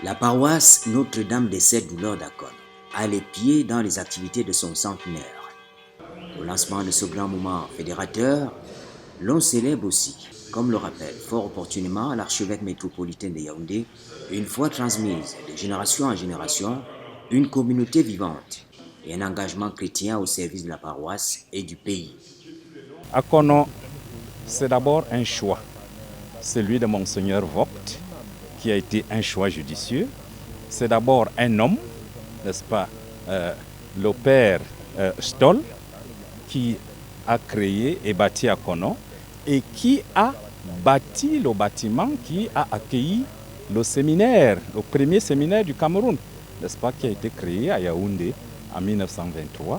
La paroisse Notre-Dame des Sept Douleurs d'Akon a les pieds dans les activités de son centenaire. Au lancement de ce grand moment fédérateur, l'on célèbre aussi, comme le rappelle fort opportunément l'archevêque métropolitain de Yaoundé, une foi transmise de génération en génération, une communauté vivante et un engagement chrétien au service de la paroisse et du pays. Akono, c'est d'abord un choix, celui de Monseigneur Vogt, qui a été un choix judicieux. C'est d'abord un homme, n'est-ce pas, le père Stoll, qui a créé et bâti Akono et qui a bâti le bâtiment qui a accueilli le séminaire, le premier séminaire du Cameroun, n'est-ce pas, qui a été créé à Yaoundé en 1923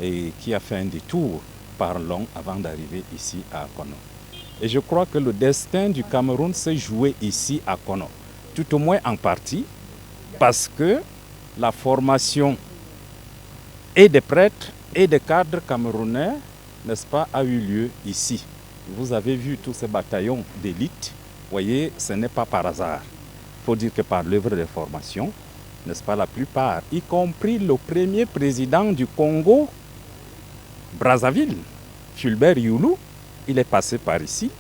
et qui a fait un détour par long avant d'arriver ici à Akono. Et je crois que le destin du Cameroun s'est joué ici à Akono, tout au moins en partie, parce que la formation et des prêtres et des cadres camerounais, n'est-ce pas, a eu lieu ici. Vous avez vu tous ces bataillons d'élite, vous voyez, ce n'est pas par hasard. Il faut dire que par l'œuvre de formation, n'est-ce pas, la plupart, y compris le premier président du Congo, Brazzaville, Fulbert Youlou, il est passé par ici.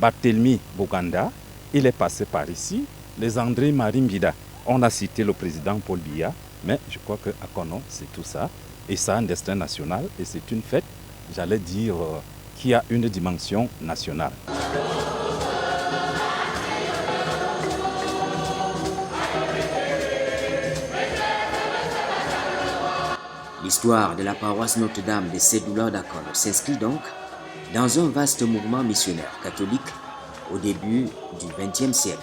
Barthélemy Boganda, il est passé par ici. Les André Marimbida, on a cité le président Paul Biya, mais je crois que Akono, c'est tout ça. Et ça a un destin national et c'est une fête, j'allais dire, qui a une dimension nationale. L'histoire de la paroisse Notre-Dame des Sept Douleurs d'Akon s'inscrit donc dans un vaste mouvement missionnaire catholique au début du XXe siècle.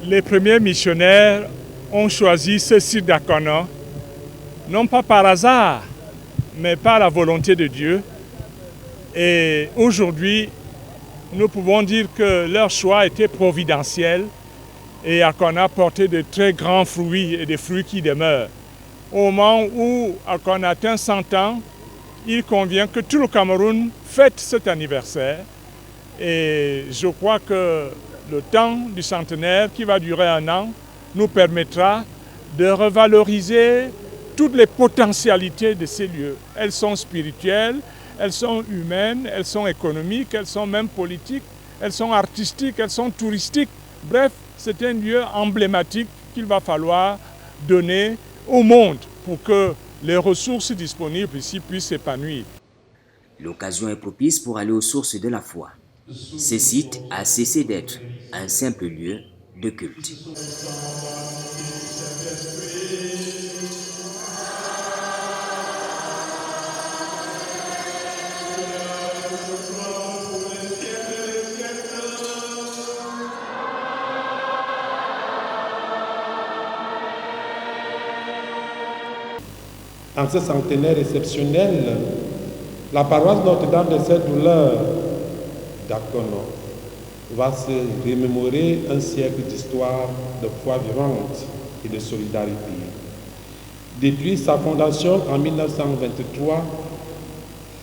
Les premiers missionnaires ont choisi ce site d'Akono, non pas par hasard, mais par la volonté de Dieu. Et aujourd'hui, nous pouvons dire que leur choix était providentiel et Akono a porté de très grands fruits et des fruits qui demeurent. Au moment où Akono atteint 100 ans, il convient que tout le Cameroun fête cet anniversaire. Et je crois que le temps du centenaire, qui va durer 1 an, nous permettra de revaloriser toutes les potentialités de ces lieux. Elles sont spirituelles, elles sont humaines, elles sont économiques, elles sont même politiques, elles sont artistiques, elles sont touristiques. Bref, c'est un lieu emblématique qu'il va falloir donner au monde pour que les ressources disponibles ici puissent s'épanouir. L'occasion est propice pour aller aux sources de la foi. Ce site a cessé d'être un simple lieu de culte. En ce centenaire exceptionnel, la paroisse Notre-Dame des Sept Douleurs d'Akono va se remémorer un siècle d'histoire de foi vivante et de solidarité. Depuis sa fondation en 1923,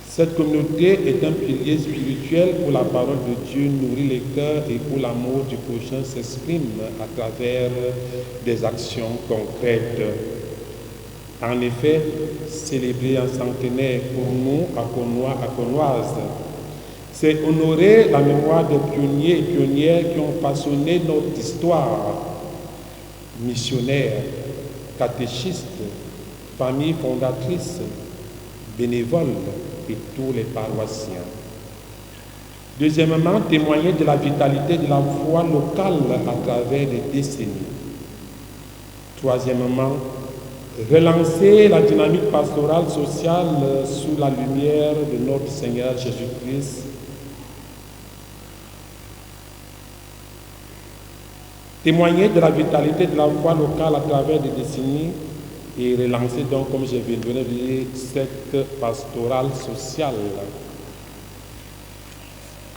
cette communauté est un pilier spirituel où la parole de Dieu nourrit les cœurs et où l'amour du prochain s'exprime à travers des actions concrètes. En effet, célébrer un centenaire pour nous, Akonois, Akonoises, c'est honorer la mémoire des pionniers et pionnières qui ont façonné notre histoire. Missionnaires, catéchistes, familles fondatrices, bénévoles et tous les paroissiens. Deuxièmement, témoigner de la vitalité de la foi locale à travers des décennies. Troisièmement, relancer la dynamique pastorale sociale sous la lumière de notre Seigneur Jésus-Christ. Témoigner de la vitalité de la foi locale à travers des décennies et relancer donc, comme je viens de dire, cette pastorale sociale.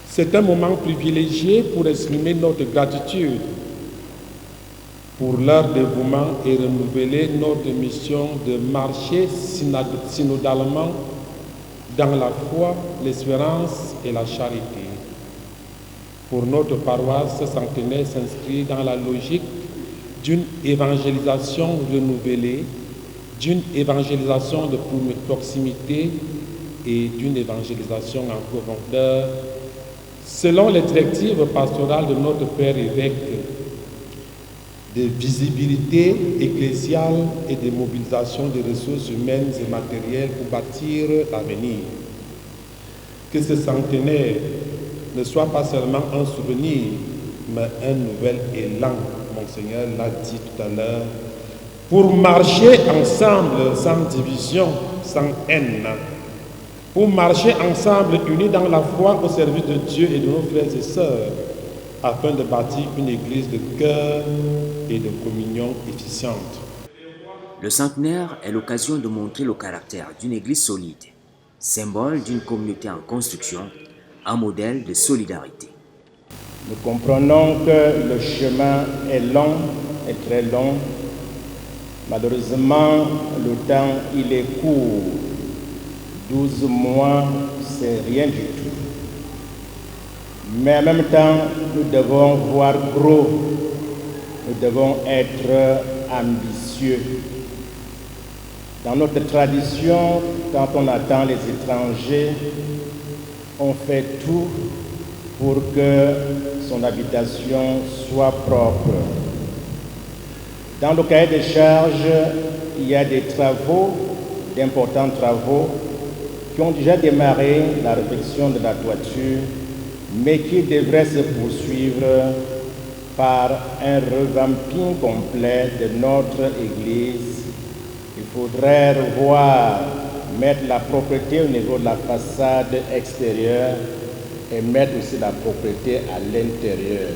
C'est un moment privilégié pour exprimer notre gratitude pour leur dévouement et renouveler notre mission de marcher synodalement dans la foi, l'espérance et la charité. Pour notre paroisse, ce centenaire s'inscrit dans la logique d'une évangélisation renouvelée, d'une évangélisation de proximité et d'une évangélisation en profondeur, selon les directives pastorales de notre Père évêque, de visibilité ecclésiale et de mobilisation des ressources humaines et matérielles pour bâtir l'avenir. Que ce centenaire ne soit pas seulement un souvenir, mais un nouvel élan, Monseigneur l'a dit tout à l'heure, pour marcher ensemble sans division, sans haine, pour marcher ensemble unis dans la foi au service de Dieu et de nos frères et sœurs, afin de bâtir une église de cœur et de communion efficiente. Le centenaire est l'occasion de montrer le caractère d'une église solide, symbole d'une communauté en construction, un modèle de solidarité. Nous comprenons que le chemin est long et très long. Malheureusement, le temps, il est court. 12 mois, c'est rien du tout. Mais en même temps, nous devons voir gros. Nous devons être ambitieux. Dans notre tradition, quand on attend les étrangers, on fait tout pour que son habitation soit propre. Dans le cahier des charges, il y a des travaux, d'importants travaux, qui ont déjà démarré la réfection de la toiture, mais qui devraient se poursuivre par un revamping complet de notre église. Il faudrait revoir, mettre la propreté au niveau de la façade extérieure et mettre aussi la propreté à l'intérieur.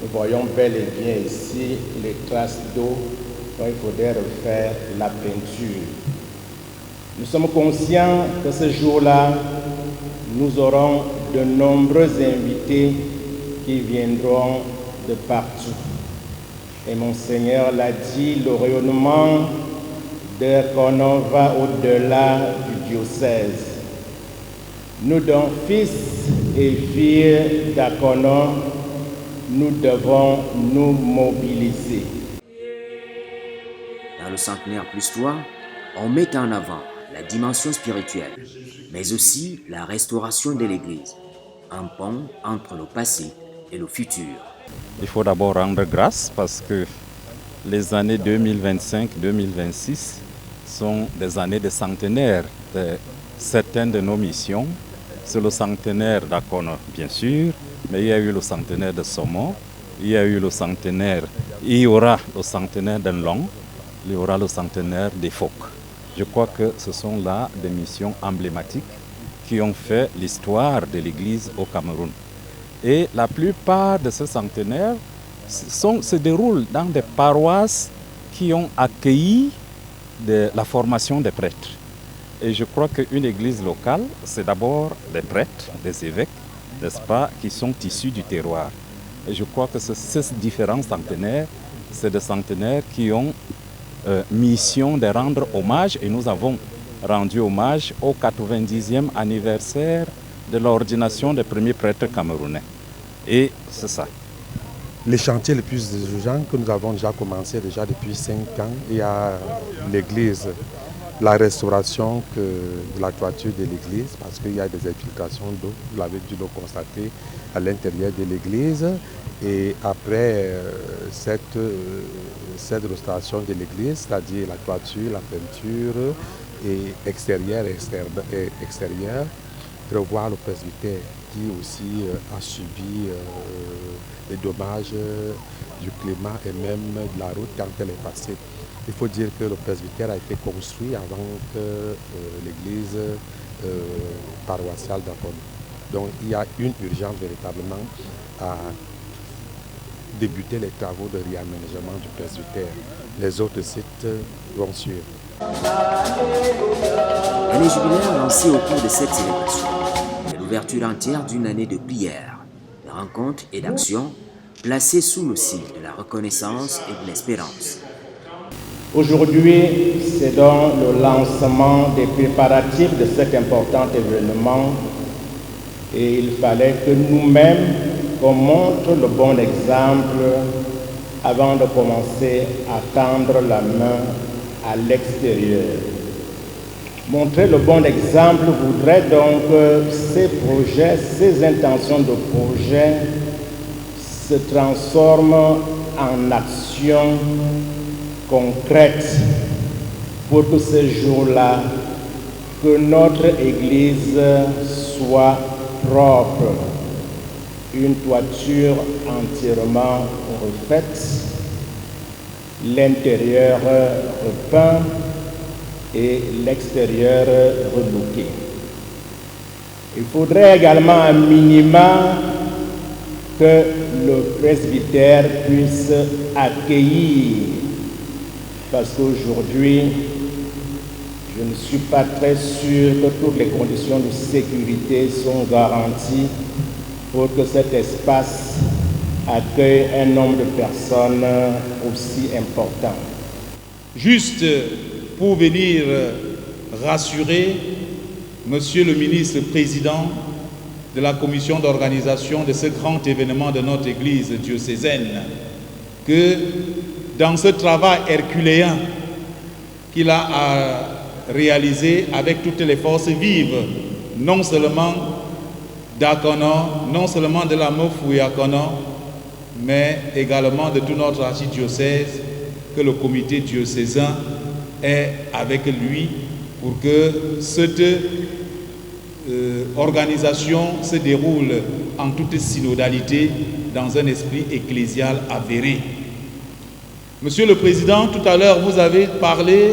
Nous voyons bel et bien ici les traces d'eau, donc il faudrait refaire la peinture. Nous sommes conscients que ce jour-là, nous aurons de nombreux invités qui viendront de partout. Et Monseigneur l'a dit, le rayonnement de Conon va au-delà du diocèse. Nous, donc, fils et filles d'Aconon, nous devons nous mobiliser. Dans le centenaire plus 3, on met en avant la dimension spirituelle, mais aussi la restauration de l'Église, un pont entre le passé et le futur. Il faut d'abord rendre grâce parce que les années 2025-2026 sont des années de centenaire de certaines de nos missions. C'est le centenaire d'Acono, bien sûr, mais il y a eu le centenaire de Somon, il y a eu le centenaire, il y aura le centenaire d'Enlong, il y aura le centenaire des Phoques. Je crois que ce sont là des missions emblématiques qui ont fait l'histoire de l'Église au Cameroun. Et la plupart de ces centenaires se déroulent dans des paroisses qui ont accueilli la formation des prêtres. Et je crois qu'une église locale, c'est d'abord des prêtres, des évêques, n'est-ce pas, qui sont issus du terroir. Et je crois que ces différents centenaires, c'est des centenaires qui ont mission de rendre hommage, et nous avons rendu hommage au 90e anniversaire de l'ordination des premiers prêtres camerounais. Et c'est ça. Les chantiers les plus urgents que nous avons déjà commencé depuis 5 ans, il y a l'église, la restauration de la toiture de l'église, parce qu'il y a des infiltrations d'eau, vous l'avez dû le constater à l'intérieur de l'église. Et après cette restauration de l'église, c'est-à-dire la toiture, la peinture, et extérieure et extérieure, revoir le presbytère qui aussi a subi les dommages du climat et même de la route quand elle est passée. Il faut dire que le presbytère a été construit avant que l'église paroissiale d'Acono. Donc il y a une urgence véritablement à débuter les travaux de réaménagement du presbytère. Les autres sites vont suivre. Un jubilaire lancé au cours de cette célébration est l'ouverture entière d'une année de prières, de rencontres et d'actions placées sous le signe de la reconnaissance et de l'espérance. Aujourd'hui, c'est donc le lancement des préparatifs de cet important événement et il fallait que nous-mêmes, qu'on montre le bon exemple avant de commencer à tendre la main à l'extérieur. Montrer le bon exemple voudrait donc que ces projets, ces intentions de projet se transforment en actions concrètes pour que ce jour-là, que notre Église soit propre, une toiture entièrement refaite, l'intérieur repeint et l'extérieur relooké. Il faudrait également un minima que le presbytère puisse accueillir, parce qu'aujourd'hui, je ne suis pas très sûr que toutes les conditions de sécurité sont garanties pour que cet espace accueille un nombre de personnes aussi important. Juste pour venir rassurer Monsieur le ministre président de la commission d'organisation de ce grand événement de notre Église diocésaine, que dans ce travail herculéen qu'il a à réaliser avec toutes les forces vives, non seulement d'Akono, non seulement de la Mofouyakono, mais également de tout notre archidiocèse, que le comité diocésain est avec lui pour que cette organisation se déroule en toute synodalité dans un esprit ecclésial avéré. Monsieur le Président, tout à l'heure vous avez parlé,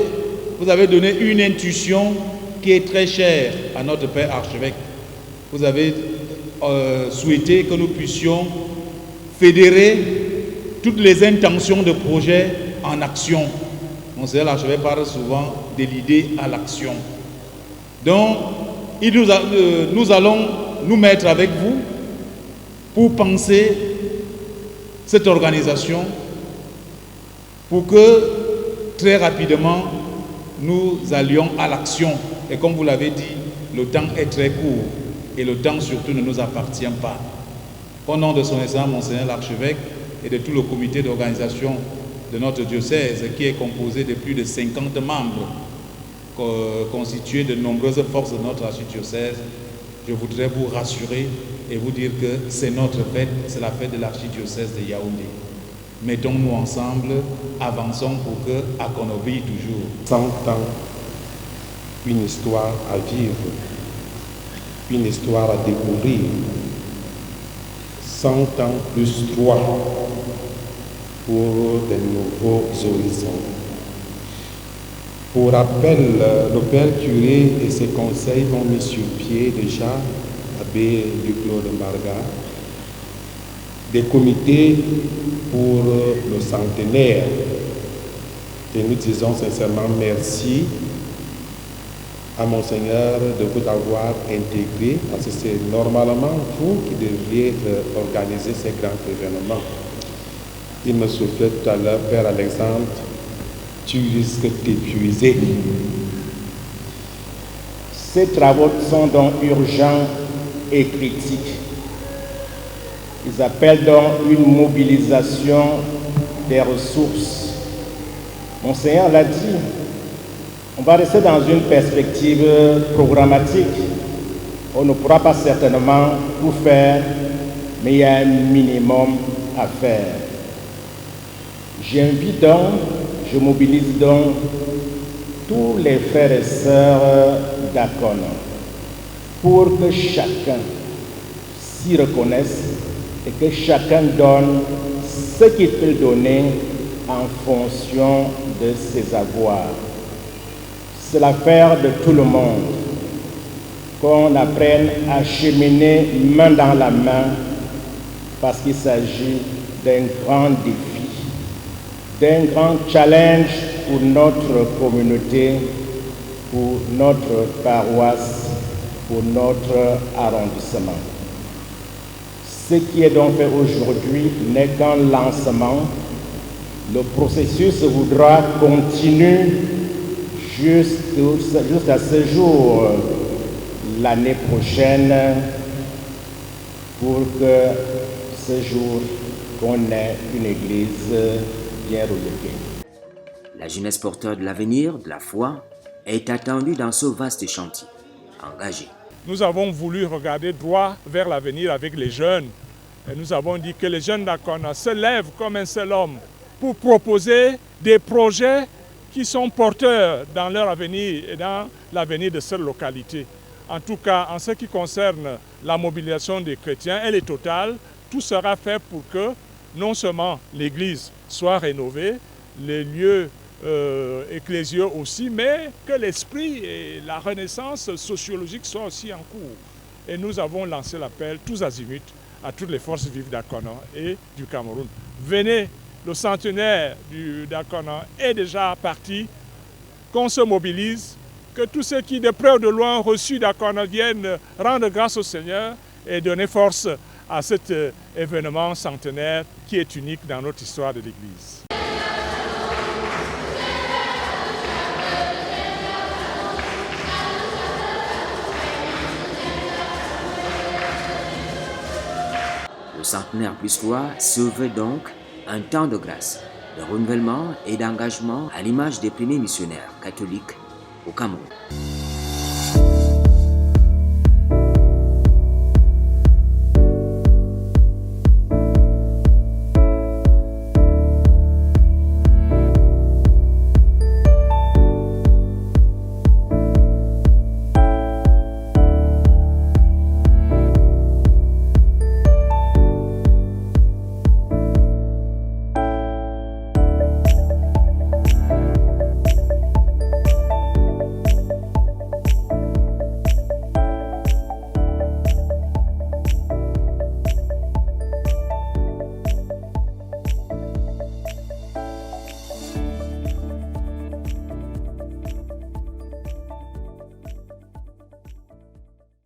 vous avez donné une intuition qui est très chère à notre Père archevêque. Vous avez souhaité que nous puissions fédérer toutes les intentions de projet en action. Monseigneur l'archevêque parle souvent de l'idée à l'action. Donc, nous allons nous mettre avec vous pour penser cette organisation, pour que très rapidement nous allions à l'action. Et comme vous l'avez dit, le temps est très court et le temps surtout ne nous appartient pas. Au nom de son Excellence Monseigneur l'archevêque et de tout le comité d'organisation de notre diocèse qui est composé de plus de 50 membres constitués de nombreuses forces de notre archidiocèse, je voudrais vous rassurer et vous dire que c'est notre fête, c'est la fête de l'archidiocèse de Yaoundé. Mettons-nous ensemble, avançons pour que Akono brille toujours. 100 ans, une histoire à vivre, une histoire à découvrir. 100 ans plus 3 pour de nouveaux horizons. Pour rappel, le Père curé et ses conseils ont mis sur pied déjà, abbé Duclos de Mbargane, des comités pour le centenaire. Et nous disons sincèrement merci à Monseigneur de vous avoir intégré, parce que c'est normalement vous qui devriez organiser ces grands événements. Il me soufflait tout à l'heure, Père Alexandre, tu risques d'épuiser. Ces travaux sont donc urgents et critiques. Ils appellent donc une mobilisation des ressources. Monseigneur l'a dit, on va rester dans une perspective programmatique. On ne pourra pas certainement tout faire, mais il y a un minimum à faire. J'invite donc, je mobilise donc tous les frères et sœurs d'Akono pour que chacun s'y reconnaisse et que chacun donne ce qu'il peut donner en fonction de ses avoirs. C'est l'affaire de tout le monde, qu'on apprenne à cheminer main dans la main parce qu'il s'agit d'un grand défi, d'un grand challenge pour notre communauté, pour notre paroisse, pour notre arrondissement. Ce qui est donc fait aujourd'hui n'est qu'un lancement. Le processus voudra continuer jusqu'à ce jour, l'année prochaine, pour que ce jour qu'on ait une église bien reliée. La jeunesse porteur de l'avenir, de la foi, est attendue dans ce vaste chantier, engagé. Nous avons voulu regarder droit vers l'avenir avec les jeunes. Et nous avons dit que les jeunes d'Akona se lèvent comme un seul homme pour proposer des projets qui sont porteurs dans leur avenir et dans l'avenir de cette localité. En tout cas, en ce qui concerne la mobilisation des chrétiens, elle est totale. Tout sera fait pour que non seulement l'église soit rénovée, les lieux ecclésiaux aussi, mais que l'esprit et la renaissance sociologique soient aussi en cours. Et nous avons lancé l'appel tous azimuts à toutes les forces vives d'Akona et du Cameroun. Venez, le centenaire d'Akona est déjà parti, qu'on se mobilise, que tous ceux qui de près ou de loin ont reçu d'Akona viennent rendre grâce au Seigneur et donner force à cet événement centenaire qui est unique dans notre histoire de l'Église. Le centenaire plus 3 se veut donc un temps de grâce, de renouvellement et d'engagement à l'image des premiers missionnaires catholiques au Cameroun.